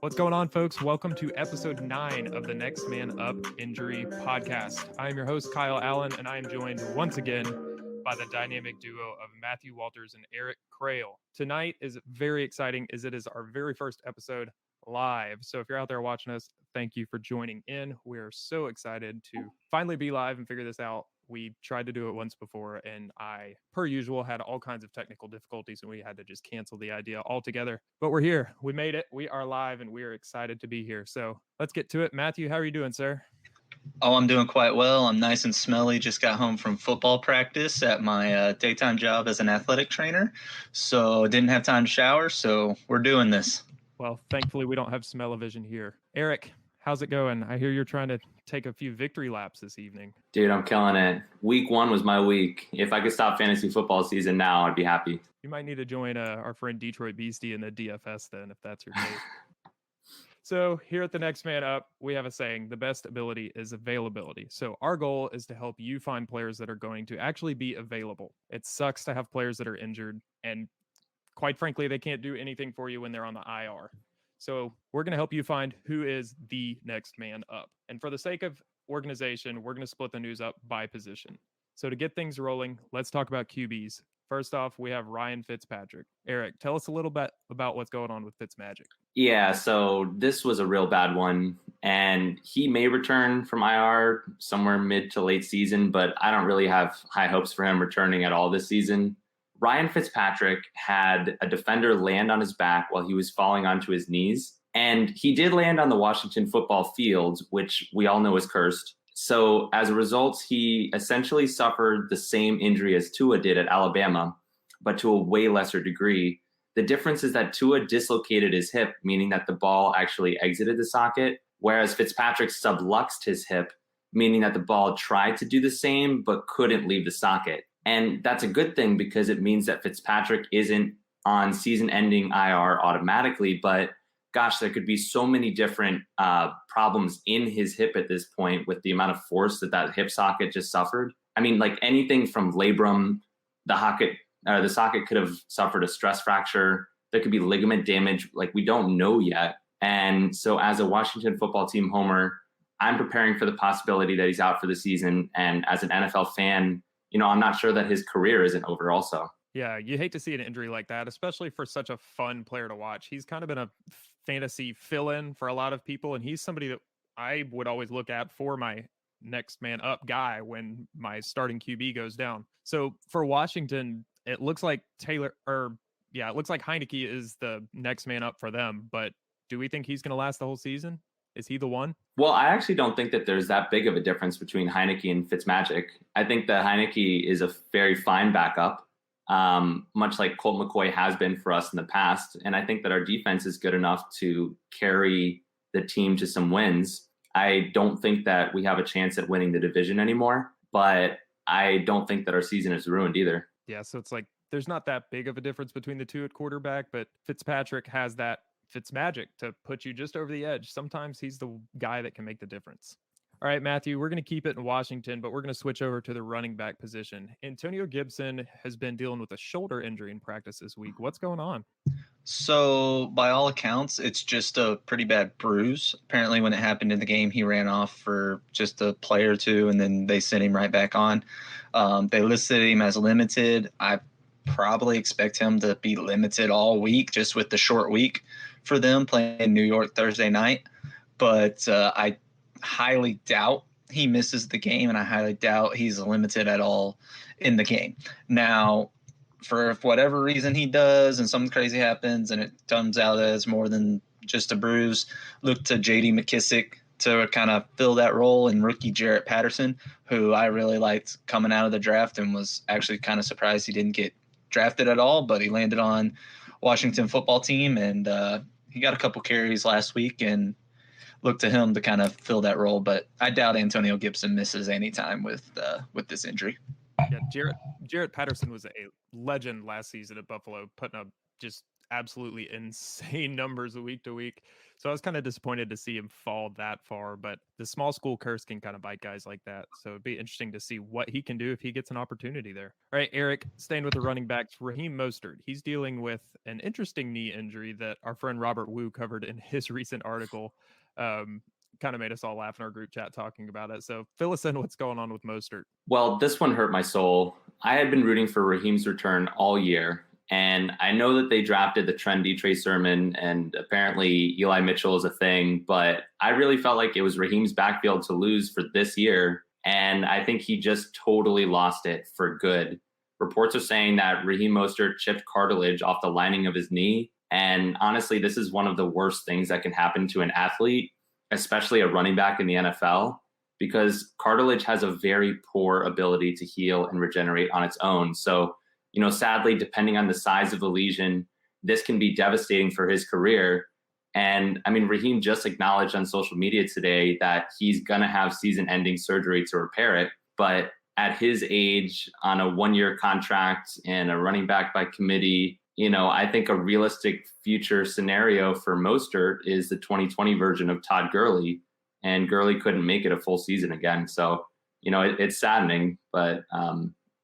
What's going on, folks? Welcome to episode 9 of the Next Man Up Injury Podcast. I am your host, Kyle Allen, and I am joined once again by the dynamic duo of Matthew Walters and Erik Kreil. Tonight is very exciting as it is our very first episode live. So if you're out there watching us, thank you for joining in. We're so excited to finally be live and figure this out. We tried to do it once before, and I, per usual, had all kinds of technical difficulties, and we had to just cancel the idea altogether. But we're here. We made it. We are live, and we are excited to be here. So let's get to it. Matthew, how are you doing, sir? Oh, I'm doing quite well. I'm nice and smelly. Just got home from football practice at my daytime job as an athletic trainer. So didn't have time to shower, so we're doing this. Well, thankfully, we don't have smell-o-vision here. Erik, how's it going? I hear you're trying to take a few victory laps this evening. Dude, I'm killing it. Week 1 was my week. If I could stop fantasy football season now, I'd be happy. You might need to join our friend Detroit Beastie in the DFS then, if that's your case. So here at the Next Man Up, we have a saying, the best ability is availability. So our goal is to help you find players that are going to actually be available. It sucks to have players that are injured, and quite frankly, they can't do anything for you when they're on the IR. So we're going to help you find who is the next man up. And for the sake of organization, we're going to split the news up by position. So to get things rolling, let's talk about QBs. First off, we have Ryan Fitzpatrick. Erik, tell us a little bit about what's going on with Fitzmagic. Yeah, so this was a real bad one, and he may return from IR somewhere mid to late season, but I don't really have high hopes for him returning at all this season. Ryan Fitzpatrick had a defender land on his back while he was falling onto his knees, and he did land on the Washington football field, which we all know is cursed. So as a result, he essentially suffered the same injury as Tua did at Alabama, but to a way lesser degree. The difference is that Tua dislocated his hip, meaning that the ball actually exited the socket, whereas Fitzpatrick subluxed his hip, meaning that the ball tried to do the same but couldn't leave the socket. And that's a good thing because it means that Fitzpatrick isn't on season-ending IR automatically, but gosh, there could be so many different problems in his hip at this point with the amount of force that hip socket just suffered. I mean, like anything from labrum, the socket could have suffered a stress fracture. There could be ligament damage. Like, we don't know yet. And so as a Washington football team homer, I'm preparing for the possibility that he's out for the season. And as an NFL fan, I'm not sure that his career isn't over also. Yeah, you hate to see an injury like that, especially for such a fun player to watch. He's kind of been a fantasy fill-in for a lot of people, and he's somebody that I would always look at for my next man up guy when my starting QB goes down. So for Washington, it looks like it looks like Heineke is the next man up for them, but do we think he's going to last the whole season? Is he the one? Well, I actually don't think that there's that big of a difference between Heineke and Fitzmagic. I think that Heineke is a very fine backup, much like Colt McCoy has been for us in the past. And I think that our defense is good enough to carry the team to some wins. I don't think that we have a chance at winning the division anymore, but I don't think that our season is ruined either. Yeah, so it's like there's not that big of a difference between the two at quarterback, but Fitzpatrick has that Fitzmagic to put you just over the edge. Sometimes he's the guy that can make the difference. All right, Matthew, we're going to keep it in Washington, but we're going to switch over to the running back position. Antonio Gibson has been dealing with a shoulder injury in practice this week. What's going on? So by all accounts, it's just a pretty bad bruise. Apparently when it happened in the game, he ran off for just a play or two, and then they sent him right back on. They listed him as limited. I probably expect him to be limited all week just with the short week for them playing New York Thursday night. But I highly doubt he misses the game, and I highly doubt he's limited at all in the game. Now, for whatever reason he does and something crazy happens and it comes out as more than just a bruise, look to J.D. McKissick to kind of fill that role, and rookie Jarrett Patterson, who I really liked coming out of the draft and was actually kind of surprised he didn't get drafted at all, but he landed on Washington football team, and he got a couple carries last week and look to him to kind of fill that role. But I doubt Antonio Gibson misses any time with this injury. Yeah, Jarrett Patterson was a legend last season at Buffalo, putting up just absolutely insane numbers week to week. So I was kind of disappointed to see him fall that far, but the small school curse can kind of bite guys like that. So it'd be interesting to see what he can do if he gets an opportunity there. All right, Eric, staying with the running backs, Raheem Mostert. He's dealing with an interesting knee injury that our friend Robert Wu covered in his recent article. Kind of made us all laugh in our group chat talking about it. So fill us in what's going on with Mostert. Well, this one hurt my soul. I had been rooting for Raheem's return all year. And I know that they drafted the trendy Trey Sermon, and apparently Eli Mitchell is a thing, but I really felt like it was Raheem's backfield to lose for this year. And I think he just totally lost it for good. Reports are saying that Raheem Mostert chipped cartilage off the lining of his knee. And honestly, this is one of the worst things that can happen to an athlete, especially a running back in the NFL, because cartilage has a very poor ability to heal and regenerate on its own. So, sadly, depending on the size of the lesion, this can be devastating for his career. And I mean, Raheem just acknowledged on social media today that he's going to have season-ending surgery to repair it. But at his age, on a one-year contract and a running back by committee, I think a realistic future scenario for Mostert is the 2020 version of Todd Gurley, and Gurley couldn't make it a full season again. So, it's saddening, but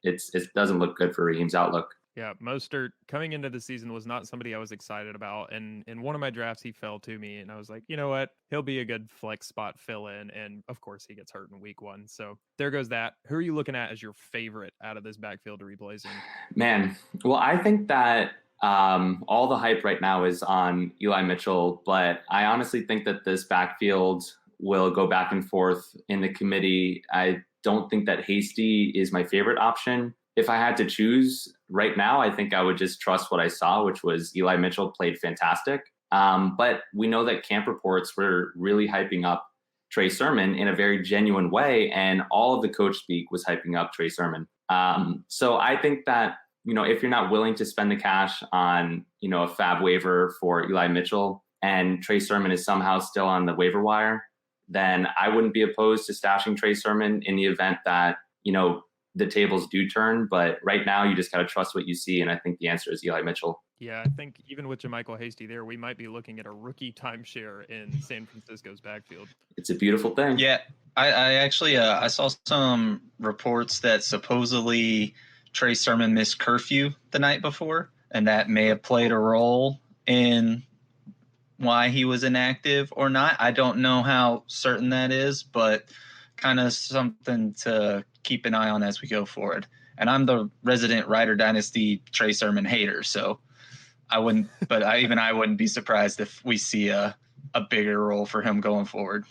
it doesn't look good for Raheem's outlook. Yeah, Mostert coming into the season was not somebody I was excited about. And in one of my drafts, he fell to me, and I was like, you know what? He'll be a good flex spot fill in. And of course, he gets hurt in week 1. So there goes that. Who are you looking at as your favorite out of this backfield to replace him? Man, well, I think that all the hype right now is on Eli Mitchell, but I honestly think that this backfield will go back and forth in the committee. I don't think that Hasty is my favorite option. If I had to choose right now, I think I would just trust what I saw, which was Eli Mitchell played fantastic. But we know that camp reports were really hyping up Trey Sermon in a very genuine way, and all of the coach speak was hyping up Trey Sermon. So I think that, if you're not willing to spend the cash on, a fab waiver for Eli Mitchell and Trey Sermon is somehow still on the waiver wire, then I wouldn't be opposed to stashing Trey Sermon in the event that, the tables do turn. But right now, you just got to trust what you see. And I think the answer is Eli Mitchell. Yeah, I think even with JaMychal Hasty there, we might be looking at a rookie timeshare in San Francisco's backfield. It's a beautiful thing. Yeah, I actually I saw some reports that supposedly Trey Sermon missed curfew the night before, and that may have played a role in why he was inactive or not. I don't know how certain that is, but kind of something to keep an eye on as we go forward. And I'm the resident Ryder Dynasty Trey Sermon hater, so I wouldn't be surprised if we see a bigger role for him going forward.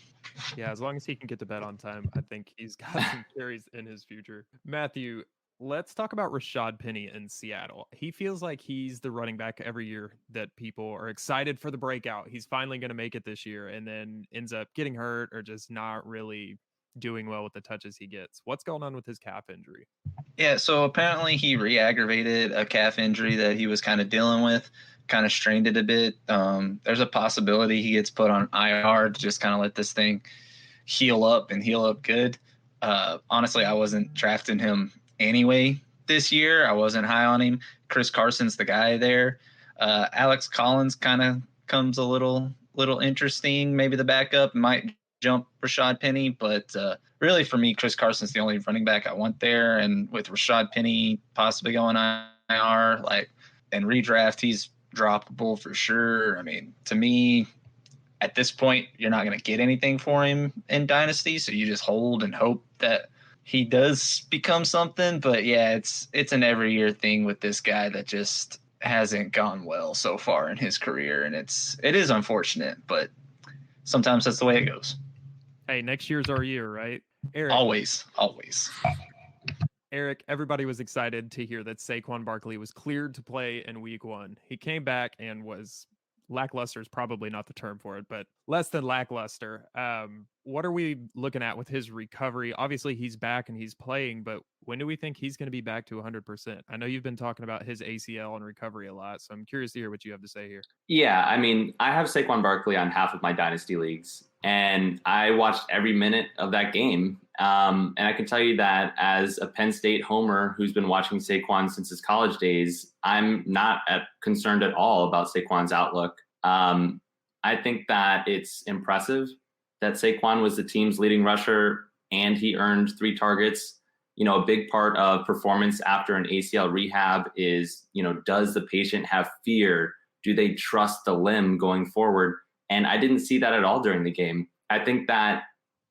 Yeah, as long as he can get to bed on time, I think he's got some carries in his future. Matthew, let's talk about Rashad Penny in Seattle. He feels like he's the running back every year that people are excited for the breakout. He's finally going to make it this year, and then ends up getting hurt or just not really doing well with the touches he gets. What's going on with his calf injury? Yeah, so apparently he re-aggravated a calf injury that he was kind of dealing with, kind of strained it a bit. There's a possibility he gets put on IR to just kind of let this thing heal up good. Honestly, I wasn't drafting him anyway this year. I wasn't high on him. Chris Carson's the guy there. Alex Collins kind of comes a little interesting. Maybe the backup might jump Rashad Penny, but really for me, Chris Carson's the only running back I want there. And with Rashad Penny possibly going on IR, and redraft, he's droppable for sure. I mean, to me, at this point, you're not going to get anything for him in Dynasty, so you just hold and hope that he does become something. But yeah, it's an every year thing with this guy that just hasn't gone well so far in his career, and it is unfortunate, but sometimes that's the way it goes. Hey, next year's our year, right? Eric, Always. Eric, everybody was excited to hear that Saquon Barkley was cleared to play in week 1. He came back and was lackluster is probably not the term for it, but less than lackluster. What are we looking at with his recovery? Obviously, he's back and he's playing, but when do we think he's going to be back to 100%? I know you've been talking about his ACL and recovery a lot, so I'm curious to hear what you have to say here. Yeah, I mean, I have Saquon Barkley on half of my Dynasty leagues, and I watched every minute of that game. And I can tell you that as a Penn State homer who's been watching Saquon since his college days, I'm not concerned at all about Saquon's outlook. I think that it's impressive that Saquon was the team's leading rusher and he earned 3 targets. A big part of performance after an ACL rehab is, does the patient have fear? Do they trust the limb going forward? And I didn't see that at all during the game. I think that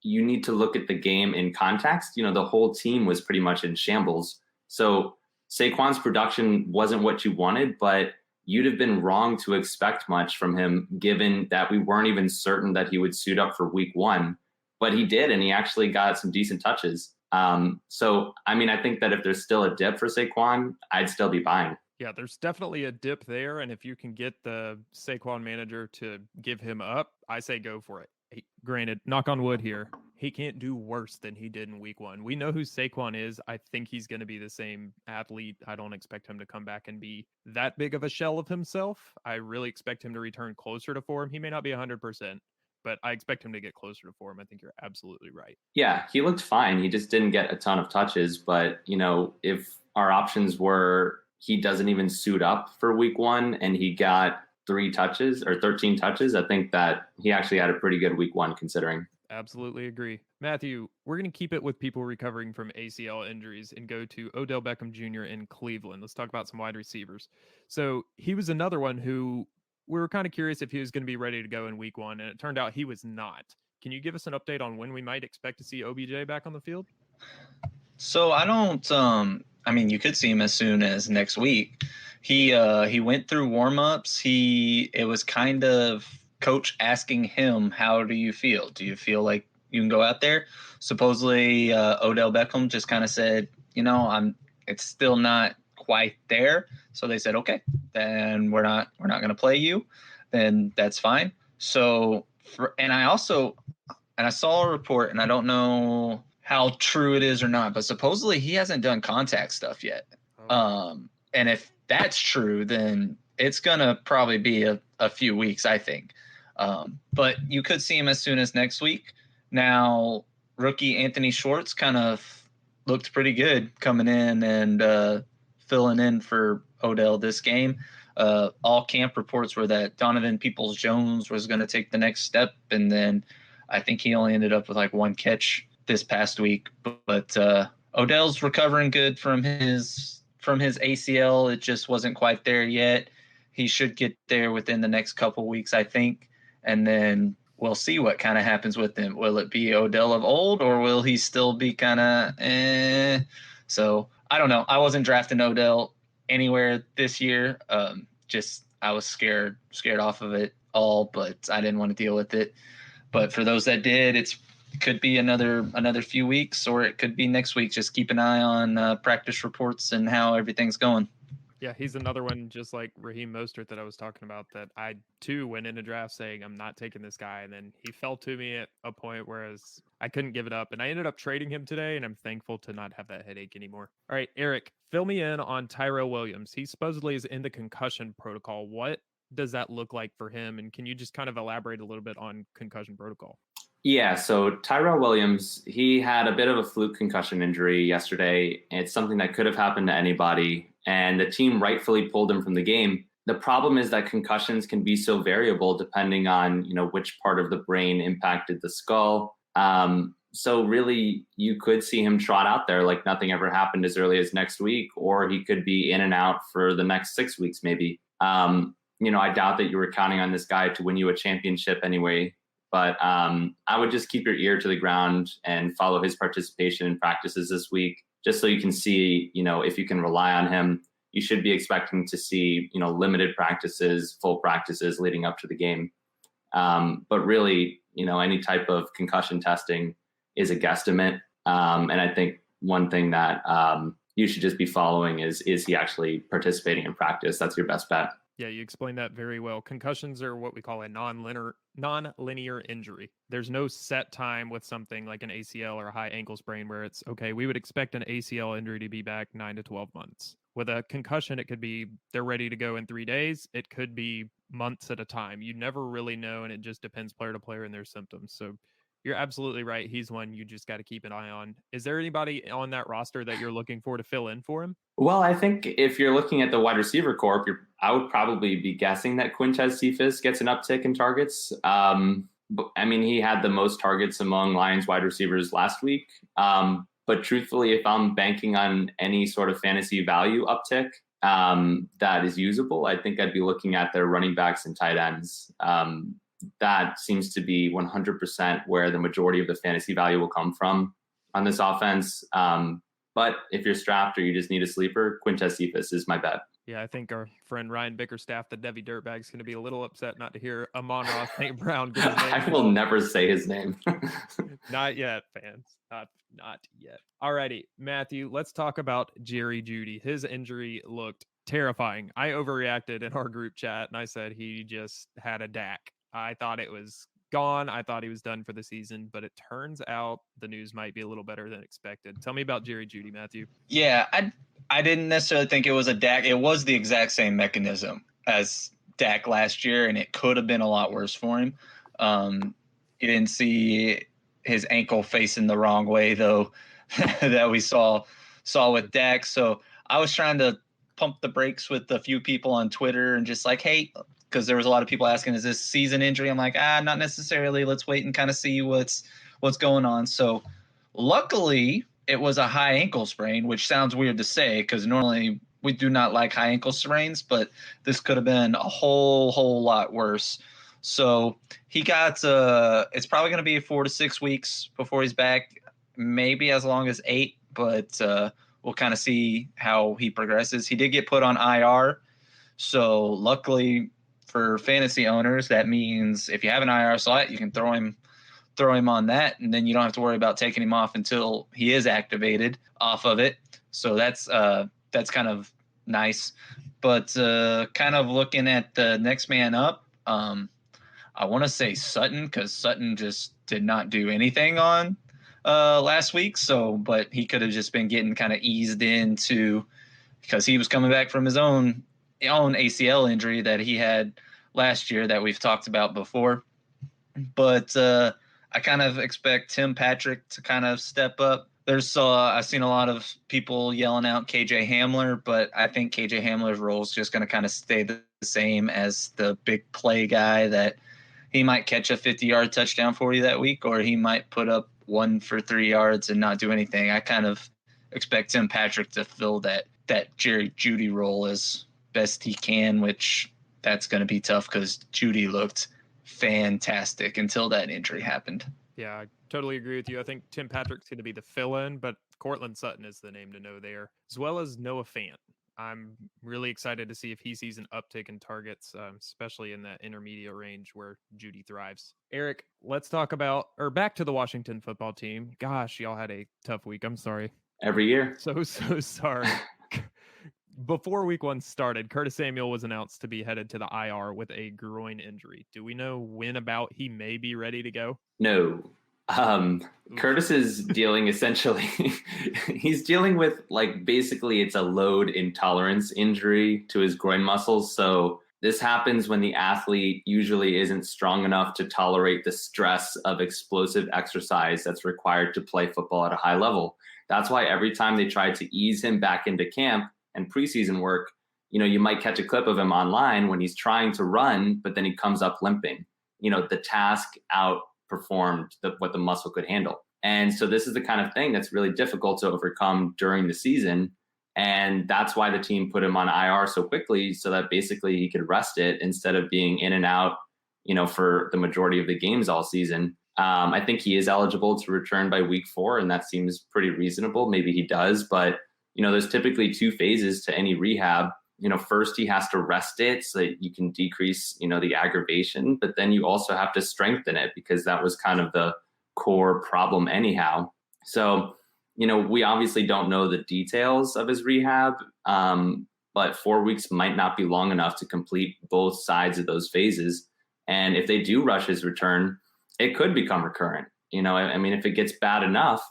you need to look at the game in context. The whole team was pretty much in shambles. So Saquon's production wasn't what you wanted, but you'd have been wrong to expect much from him, given that we weren't even certain that he would suit up for week 1. But he did, and he actually got some decent touches. I think that if there's still a dip for Saquon, I'd still be buying. Yeah, there's definitely a dip there. And if you can get the Saquon manager to give him up, I say go for it. Granted, knock on wood here, he can't do worse than he did in week 1. We know who Saquon is. I think he's going to be the same athlete. I don't expect him to come back and be that big of a shell of himself. I really expect him to return closer to form. He may not be 100%, but I expect him to get closer to form. I think you're absolutely right. Yeah, he looked fine. He just didn't get a ton of touches. But, if our options were he doesn't even suit up for week 1 and he got 3 touches or 13 touches, I think that he actually had a pretty good week 1 considering. Absolutely agree. Matthew, we're going to keep it with people recovering from ACL injuries and go to Odell Beckham Jr. in Cleveland. Let's talk about some wide receivers. So he was another one who we were kind of curious if he was going to be ready to go in week 1, and it turned out he was not. Can you give us an update on when we might expect to see OBJ back on the field? So I don't you could see him as soon as next week. He went through warm-ups. It was kind of coach asking him, how do you feel? Do you feel like you can go out there? Supposedly Odell Beckham just kind of said, it's still not quite there. So they said, okay, then we're not going to play you. Then that's fine. So I saw a report, and I don't know how true it is or not, but supposedly he hasn't done contact stuff yet. And if that's true, then it's going to probably be a few weeks, I think. But you could see him as soon as next week. Now, rookie Anthony Schwartz kind of looked pretty good coming in and filling in for Odell this game. All camp reports were that Donovan Peoples-Jones was going to take the next step, and then I think he only ended up with like 1 catch this past week. But Odell's recovering good from his ACL. It just wasn't quite there yet. He should get there within the next couple weeks, I think, and then we'll see what kind of happens with him. Will it be Odell of old, or will he still be kind of So I don't know. I wasn't drafting Odell anywhere this year. I was scared off of it all, but I didn't want to deal with it. But for those that did, it could be another few weeks, or it could be next week. Just keep an eye on practice reports and how everything's going. Yeah, he's another one, just like Raheem Mostert that I was talking about, that I too went into draft saying I'm not taking this guy, and then he fell to me at a point whereas I couldn't give it up, and I ended up trading him today, and I'm thankful to not have that headache anymore. All right, Erik, fill me in on Tyrell Williams. He supposedly is in the concussion protocol. What does that look like for him, and can you just kind of elaborate a little bit on concussion protocol? Yeah, so Tyrell Williams, he had a bit of a fluke concussion injury yesterday. It's something that could have happened to anybody, and the team rightfully pulled him from the game. The problem is that concussions can be so variable depending on, which part of the brain impacted the skull. So really, you could see him trot out there like nothing ever happened as early as next week, or he could be in and out for the next 6 weeks maybe. I doubt that you were counting on this guy to win you a championship anyway. But I would just keep your ear to the ground and follow his participation in practices this week, just so you can see, if you can rely on him. You should be expecting to see, limited practices, full practices leading up to the game. But really, any type of concussion testing is a guesstimate. And I think one thing that you should just be following is he actually participating in practice? That's your best bet. Yeah, you explained that very well. Concussions are what we call a non-linear injury. There's no set time with something like an ACL or a high ankle sprain where it's, okay, we would expect an ACL injury to be back 9 to 12 months. With a concussion, it could be they're ready to go in 3 days. It could be months at a time. You never really know, and it just depends player to player and their symptoms. So You're absolutely right. He's one you just got to keep an eye on. Is there anybody on that roster that you're looking for to fill in for him? Well, I think if you're looking at the wide receiver corp, I would probably be guessing that Quintez Cephas gets an uptick in targets. But, I mean, he had the most targets among Lions wide receivers last week. But truthfully, if I'm banking on any sort of fantasy value uptick that is usable, I think I'd be looking at their running backs and tight ends. That seems to be 100% where the majority of the fantasy value will come from on this offense. But if you're strapped or you just need a sleeper, Quintez Cephas is my bet. Yeah, I think our friend Ryan Bickerstaff, the Debbie Dirtbag, is going to be a little upset not to hear Amon-Ra St. Brown get his name. I will never say his name. Not yet, fans. Not yet. Alrighty, Matthew, let's talk about Jerry Jeudy. His injury looked terrifying. I overreacted in our group chat, and I said he just had a DAC. I thought it was gone. I thought he was done for the season, but it turns out the news might be a little better than expected. Tell me about Jerry Jeudy, Matthew. Yeah, I didn't necessarily think it was a DAC. It was the exact same mechanism as DAC last year, and it could have been a lot worse for him. You didn't see his ankle facing the wrong way, though, that we saw with DAC. So I was trying to pump the brakes with a few people on Twitter and just like, hey, because there was a lot of people asking, is this season injury? I'm like, not necessarily. Let's wait and kind of see what's going on. So luckily it was a high ankle sprain, which sounds weird to say because normally we do not like high ankle sprains, but this could have been a whole lot worse. So he got, it's probably going to be 4 to 6 weeks before he's back, maybe as long as 8, but we'll kind of see how he progresses. He did get put on IR. So luckily for fantasy owners, that means if you have an IR slot, you can throw him on that, and then you don't have to worry about taking him off until he is activated off of it. So that's kind of nice. But kind of looking at the next man up, I want to say Sutton, because Sutton just did not do anything on last week. So, but he could have just been getting kind of eased into, because he was coming back from his own ACL injury that he had last year that we've talked about before. But I kind of expect Tim Patrick to kind of step up. I've seen a lot of people yelling out KJ Hamler, but I think KJ Hamler's role is just going to kind of stay the same as the big play guy, that he might catch a 50-yard touchdown for you that week, or he might put up 1 for 3 yards and not do anything. I kind of expect Tim Patrick to fill that Jerry Jeudy role as best he can, which that's going to be tough because Jeudy looked fantastic until that injury happened. Yeah, I totally agree with you. I think Tim Patrick's going to be the fill-in, but Cortland Sutton is the name to know there, as well as Noah Fant. I'm really excited to see if he sees an uptick in targets, especially in that intermediate range where Jeudy thrives. Erik, let's talk about, or back to the Washington football team. Gosh, y'all had a tough week. I'm sorry. Every year. So sorry. Before week 1 started, Curtis Samuel was announced to be headed to the IR with a groin injury. Do we know when about he may be ready to go? No. Curtis is dealing essentially, he's dealing with basically it's a load intolerance injury to his groin muscles. So this happens when the athlete usually isn't strong enough to tolerate the stress of explosive exercise that's required to play football at a high level. That's why every time they try to ease him back into camp and preseason work, you might catch a clip of him online when he's trying to run, but then he comes up limping. The task outperformed what the muscle could handle. And so this is the kind of thing that's really difficult to overcome during the season. And that's why the team put him on IR so quickly, so that basically he could rest it instead of being in and out, for the majority of the games all season. I think he is eligible to return by week 4, and that seems pretty reasonable. Maybe he does, but there's typically 2 phases to any rehab. First he has to rest it so that you can decrease, the aggravation, but then you also have to strengthen it because that was kind of the core problem anyhow. So, we obviously don't know the details of his rehab, but 4 weeks might not be long enough to complete both sides of those phases. And if they do rush his return, it could become recurrent. If it gets bad enough,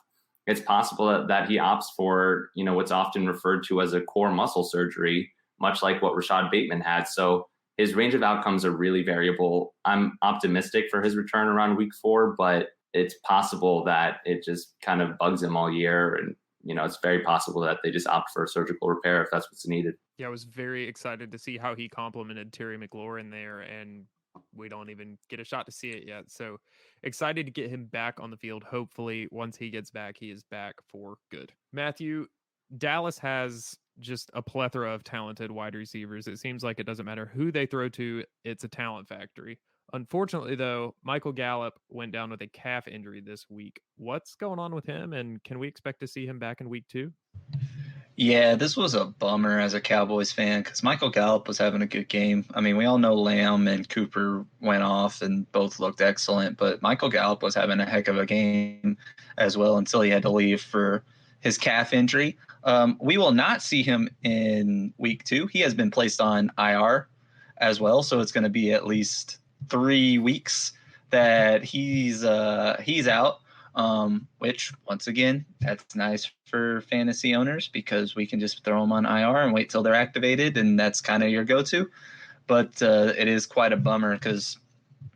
it's possible that he opts for, what's often referred to as a core muscle surgery, much like what Rashad Bateman had. So his range of outcomes are really variable. I'm optimistic for his return around week 4, but it's possible that it just kind of bugs him all year. And, it's very possible that they just opt for a surgical repair if that's what's needed. Yeah, I was very excited to see how he complimented Terry McLaurin there, and we don't even get a shot to see it yet. So excited to get him back on the field. Hopefully, once he gets back, he is back for good. Matthew, Dallas has just a plethora of talented wide receivers. It seems like it doesn't matter who they throw to, it's a talent factory. Unfortunately, though, Michael Gallup went down with a calf injury this week. What's going on with him, and can we expect to see him back in week 2? Yeah, this was a bummer as a Cowboys fan because Michael Gallup was having a good game. I mean, we all know Lamb and Cooper went off and both looked excellent, but Michael Gallup was having a heck of a game as well until he had to leave for his calf injury. We will not see him in week 2. He has been placed on IR as well, so it's going to be at least 3 weeks that he's out. Which once again, that's nice for fantasy owners because we can just throw them on IR and wait till they're activated, and that's kind of your go-to. But it is quite a bummer because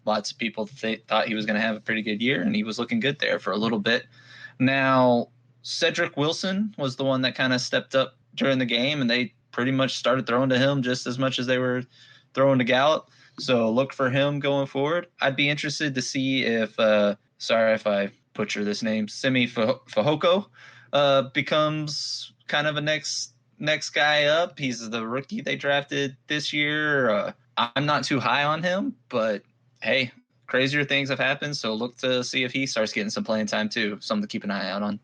lots of people thought he was going to have a pretty good year, and he was looking good there for a little bit. Now, Cedric Wilson was the one that kind of stepped up during the game, and they pretty much started throwing to him just as much as they were throwing to Gallup. So look for him going forward. I'd be interested to see if sorry if I butcher this name, Simi Fehoko becomes kind of a next guy up. He's the rookie they drafted this year. I'm not too high on him, but hey, crazier things have happened. So look to see if he starts getting some playing time too. Something to keep an eye out on.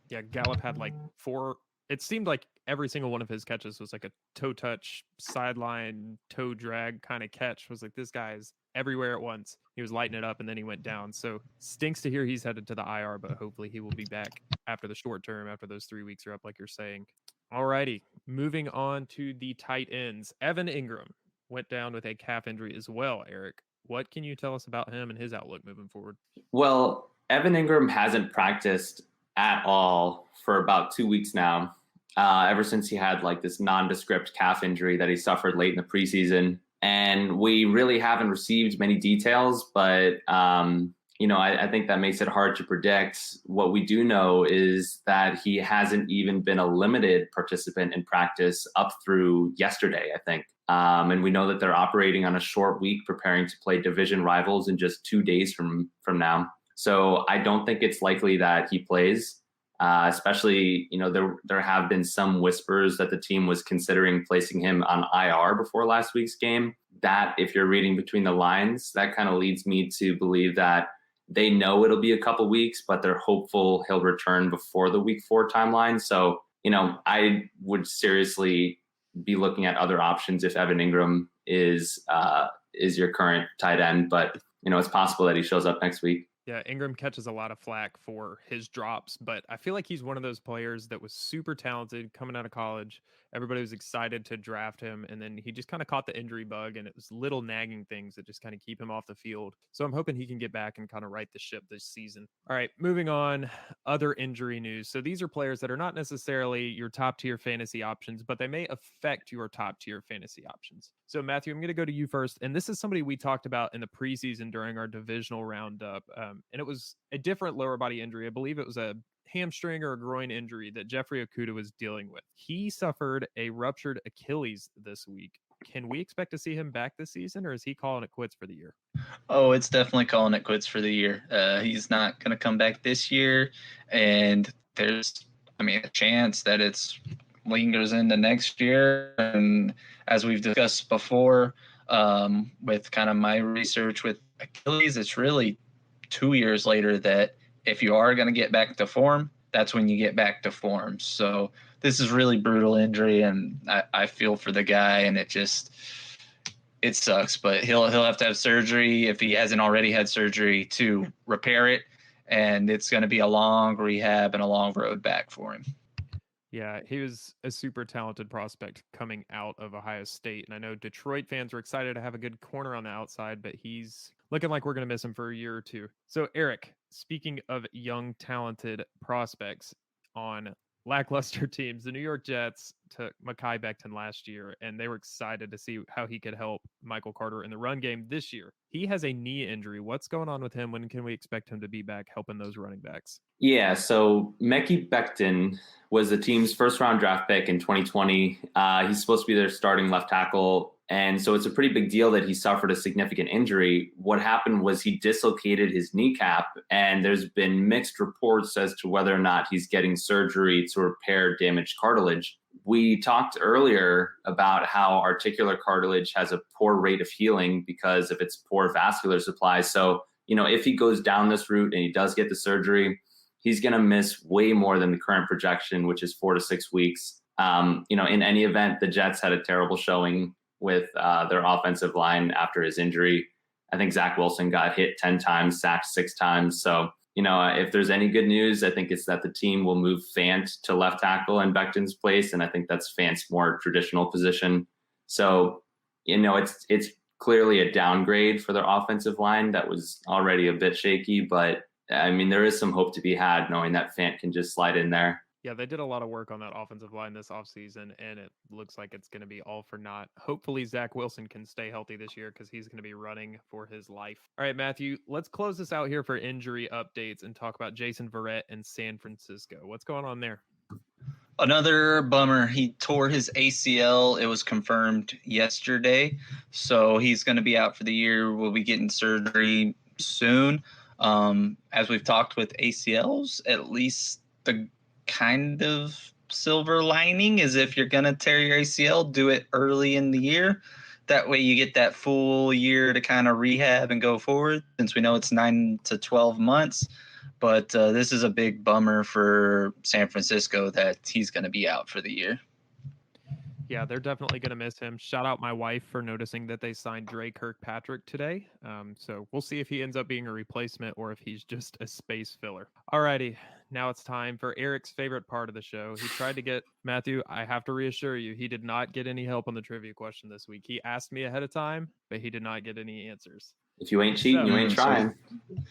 Yeah, Gallup had like 4. It seemed like every single one of his catches was like a toe touch, sideline, toe drag kind of catch. Was like, this guy's everywhere at once. He was lighting it up and then he went down. So stinks to hear he's headed to the IR, but hopefully he will be back after the short term, after those 3 weeks are up, like you're saying. Alrighty, moving on to the tight ends. Evan Ingram went down with a calf injury as well, Erik. What can you tell us about him and his outlook moving forward? Well, Evan Ingram hasn't practiced at all for about 2 weeks now, ever since he had like this nondescript calf injury that he suffered late in the preseason. And we really haven't received many details, but, I think that makes it hard to predict. What we do know is that he hasn't even been a limited participant in practice up through yesterday, I think. And we know that they're operating on a short week, preparing to play division rivals in just 2 days from now. So I don't think it's likely that he plays, especially, there have been some whispers that the team was considering placing him on IR before last week's game. That, if you're reading between the lines, that kind of leads me to believe that they know it'll be a couple weeks, but they're hopeful he'll return before the week 4 timeline. So, I would seriously be looking at other options if Evan Ingram is your current tight end, but, it's possible that he shows up next week. Yeah, Ingram catches a lot of flack for his drops, but I feel like he's one of those players that was super talented coming out of college. Everybody was excited to draft him, and then he just kind of caught the injury bug, and it was little nagging things that just kind of keep him off the field. So I'm hoping he can get back and kind of right the ship this season. All right, moving on, other injury news. So these are players that are not necessarily your top tier fantasy options, but they may affect your top tier fantasy options. So Matthew, I'm going to go to you first, and this is somebody we talked about in the preseason during our divisional roundup. And it was a different lower body injury. I believe it was a hamstring or a groin injury that Jeffrey Okudah was dealing with. He suffered a ruptured Achilles this week. Can we expect to see him back this season, or is he calling it quits for the year? Oh, it's definitely calling it quits for the year. He's not going to come back this year, and there's, a chance that it's lingers into next year. And as we've discussed before, with kind of my research with Achilles, it's really 2 years later that if you are going to get back to form, that's when you get back to form. So this is really brutal injury, and I feel for the guy, and it sucks, but he'll have to have surgery if he hasn't already had surgery to repair it. And it's going to be a long rehab and a long road back for him. Yeah, he was a super talented prospect coming out of Ohio State. And I know Detroit fans were excited to have a good corner on the outside, but he's looking like we're going to miss him for a year or two. So, Erik, speaking of young, talented prospects on lackluster teams. The New York Jets took Mekhi Becton last year, and they were excited to see how he could help Michael Carter in the run game this year. He has a knee injury. What's going on with him? When can we expect him to be back helping those running backs? Yeah, so Mekhi Becton was the team's first-round draft pick in 2020. He's supposed to be their starting left tackle, and so it's a pretty big deal that he suffered a significant injury. What happened was he dislocated his kneecap, and there's been mixed reports as to whether or not he's getting surgery to repair damaged cartilage. We talked earlier about how articular cartilage has a poor rate of healing because of its poor vascular supply. So, if he goes down this route and he does get the surgery, he's going to miss way more than the current projection, which is 4 to 6 weeks. In any event, the Jets had a terrible showing with their offensive line after his injury. I think Zach Wilson got hit 10 times, sacked 6 times. So, if there's any good news, I think it's that the team will move Fant to left tackle in Becton's place. And I think that's Fant's more traditional position. So, it's clearly a downgrade for their offensive line that was already a bit shaky. But, there is some hope to be had knowing that Fant can just slide in there. Yeah, they did a lot of work on that offensive line this offseason, and it looks like it's going to be all for naught. Hopefully, Zach Wilson can stay healthy this year because he's going to be running for his life. All right, Matthew, let's close this out here for injury updates and talk about Jason Verrett in San Francisco. What's going on there? Another bummer. He tore his ACL. It was confirmed yesterday, so he's going to be out for the year. We'll be getting surgery soon. As we've talked with ACLs, at least the kind of silver lining is if you're going to tear your ACL, do it early in the year. That way you get that full year to kind of rehab and go forward, since we know it's 9 to 12 months. But this is a big bummer for San Francisco that he's going to be out for the year. Yeah, they're definitely going to miss him. Shout out my wife for noticing that they signed Dre Kirkpatrick today. So we'll see if he ends up being a replacement or if he's just a space filler. Alrighty, now it's time for Erik's favorite part of the show. He tried to get Matthew. I have to reassure you, he did not get any help on the trivia question this week. He asked me ahead of time, but he did not get any answers. If you ain't cheating, you ain't trying.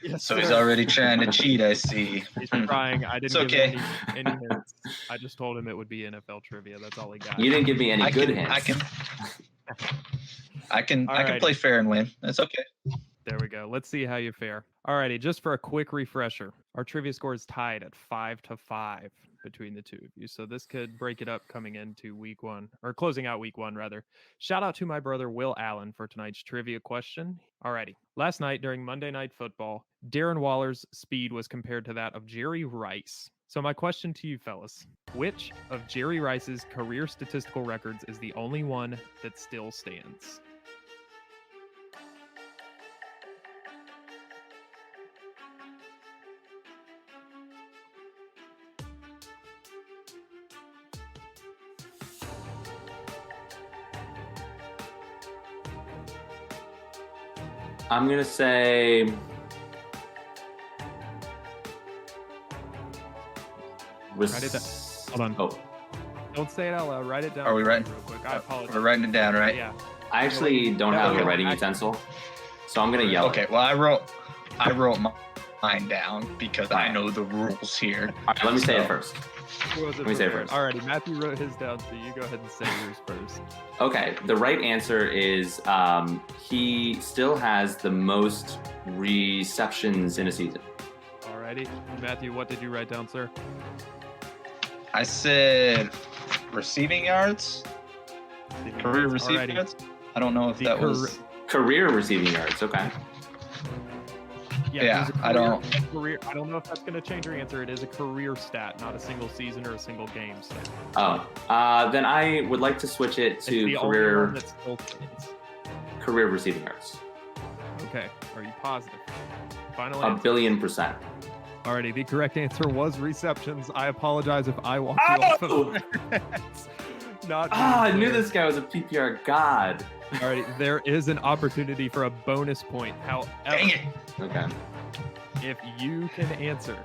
Yes, so he's already trying to cheat, I see. He's trying. I didn't give okay. him any hints. I just told him it would be NFL trivia. That's all he got. You didn't give me any good hints. I can play fair and win. That's okay. There we go. Let's see how you fare. Alrighty, just for a quick refresher, our trivia score is tied at 5-5 between the two of you. So this could break it up coming into week one, or closing out week one, rather. Shout out to my brother, Will Allen, for tonight's trivia question. Alrighty. Last night during Monday Night Football, Darren Waller's speed was compared to that of Jerry Rice. So my question to you fellas, which of Jerry Rice's career statistical records is the only one that still stands? I'm going to say Write it down. Hold on. Oh, Don't say it out loud. Write it down. Are we right? Real quick. I apologize. We're writing it down, right? Yeah. I actually don't have a writing utensil, so I'm going to yell. Okay, well, I wrote mine down because I know the rules here. All right, let me say it first. Let me say it first. Alrighty, Matthew wrote his down, so you go ahead and say yours first. Okay, the right answer is he still has the most receptions in a season. Alrighty. Matthew, what did you write down, sir? I said receiving yards. Career receiving Alrighty. yards. I don't know if that was Career receiving yards, okay. Yeah, I don't know if that's going to change your answer. It is a career stat, not a single season or a single game stat. Oh, then I would like to switch it It's to the only one that still stands. career receiving yards. Okay, are you positive? Final A answer. 1,000,000,000%. Alrighty, the correct answer was receptions. I apologize if I walked you off of that. Not I knew this guy was a PPR god. Alrighty, there is an opportunity for a bonus point. However, Dang it. Okay. if you can answer,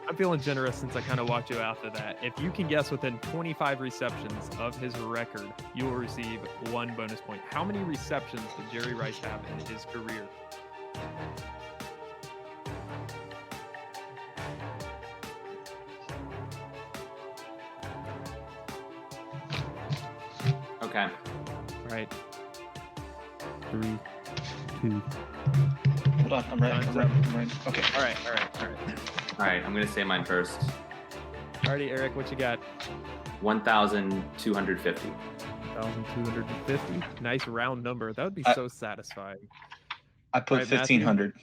I'm feeling generous since I kind of walked you out of that. If you can guess within 25 receptions of his record, you will receive 1 bonus point. How many receptions did Jerry Rice have in his career? Okay. All right. 3, 2. Hold on, I'm ready. Okay. All right. All right, I'm going to say mine first. Alrighty, Eric, what you got? 1,250. 1,250. Nice round number. That would be so satisfying. I put Right, 1,500.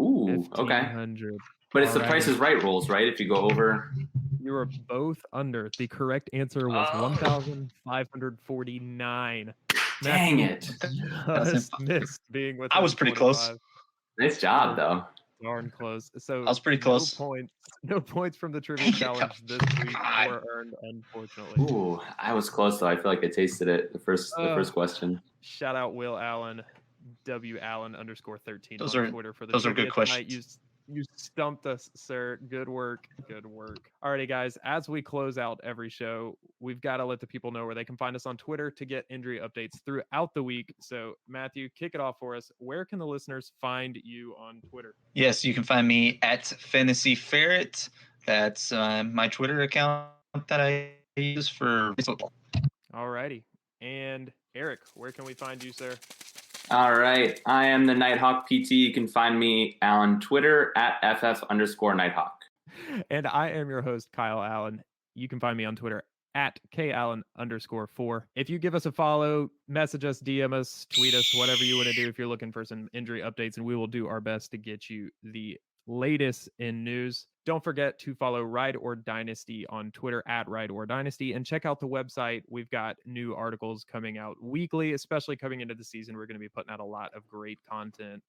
Ooh, okay. 1,500. But it's the Alrighty. Price is Right rules, right? If you go over. You were both under. The correct answer was 1,549. Dang it. Just missed being with. I was pretty close. Nice job, though. Darn close. So I was pretty close. No points from the trivia challenge this week were earned, unfortunately. Ooh, I was close though. I feel like I tasted it the first question. Shout out Will Allen, WAllen_13 Those on are- Twitter for the those are trivia good tonight. questions. You stumped us, sir. Good work. Alrighty, guys. As we close out every show, we've got to let the people know where they can find us on Twitter to get injury updates throughout the week. So, Matthew, kick it off for us. Where can the listeners find you on Twitter? Yes, you can find me at Fantasy Ferret. That's my Twitter account that I use for football. Alrighty. And Eric, where can we find you, sir? All right. I am the Nighthawk PT. You can find me on Twitter at FF_Nighthawk. And I am your host, Kyle Allen. You can find me on Twitter at KAllen_4. If you give us a follow, message us, DM us, tweet us, whatever you want to do if you're looking for some injury updates, and we will do our best to get you the latest in news. Don't forget to follow Ride or Dynasty on Twitter at Ride or Dynasty, and check out the website. We've got new articles coming out weekly, especially coming into the season. We're going to be putting out a lot of great content.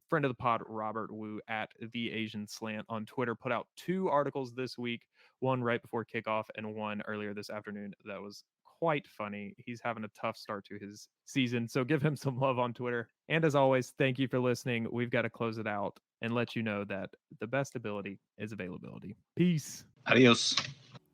Friend of the pod, Robert Wu at The Asian Slant on Twitter, put out 2 articles this week, one right before kickoff and one earlier this afternoon. That was quite funny. He's having a tough start to his season, so give him some love on Twitter. And as always, thank you for listening. We've got to close it out and let you know that the best ability is availability. Peace. Adios.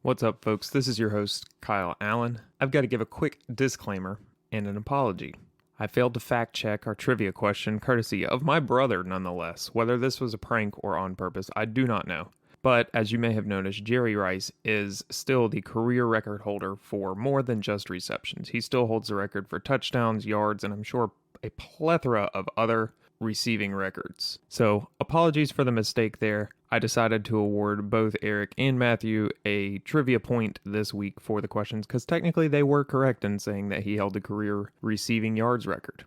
What's up, folks? This is your host, Kyle Allen. I've got to give a quick disclaimer and an apology. I failed to fact check our trivia question, courtesy of my brother, nonetheless. Whether this was a prank or on purpose, I do not know. But as you may have noticed, Jerry Rice is still the career record holder for more than just receptions. He still holds the record for touchdowns, yards, and I'm sure a plethora of other receiving records. So apologies for the mistake there. I decided to award both Eric and Matthew a trivia point this week for the questions because technically they were correct in saying that he held the career receiving yards record.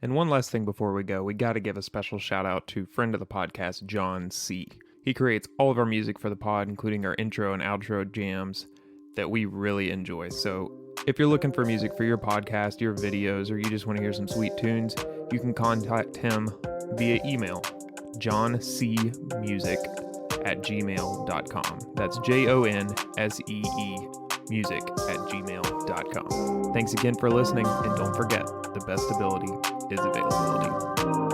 And one last thing before we go, we got to give a special shout out to friend of the podcast, John C. He creates all of our music for the pod, including our intro and outro jams that we really enjoy. So if you're looking for music for your podcast, your videos, or you just want to hear some sweet tunes, you can contact him via email, jonseemusic@gmail.com. That's JONSEE music@gmail.com. Thanks again for listening, and don't forget, the best ability is availability.